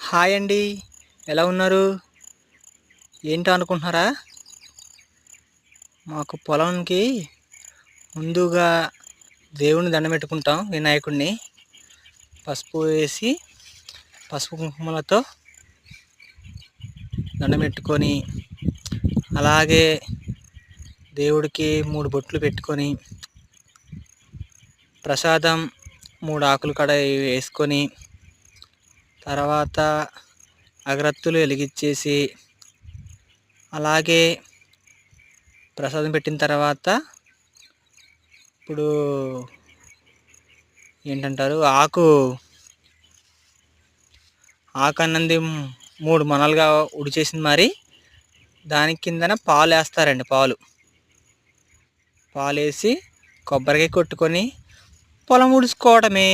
Hi అండి. ఎలా ఉన్నారు? ఏంటో అనుకుంటున్నారా? మాకు పొలంకి ముందుగా దేవుని దండం పెట్టుకుంటాం. వినాయకుడిని పసుపు వేసి పసుపు కుంకుమలతో దండం పెట్టుకొని, అలాగే దేవుడికి 3 బొట్లు పెట్టుకొని, ప్రసాదం 3 ఆకులు కాడ వేసుకొని, తర్వాత అగరత్తులు వెలిగించేసి, అలాగే ప్రసాదం పెట్టిన తర్వాత ఇప్పుడు ఏంటంటారు, ఆకు అన్నది 3 మనలుగా ఉడిచేసింది. మరి దాని కిందన పాలు వేస్తారండి. పాలు వేసి కొబ్బరికాయ కొట్టుకొని పొలం ఉడుచుకోవడమే.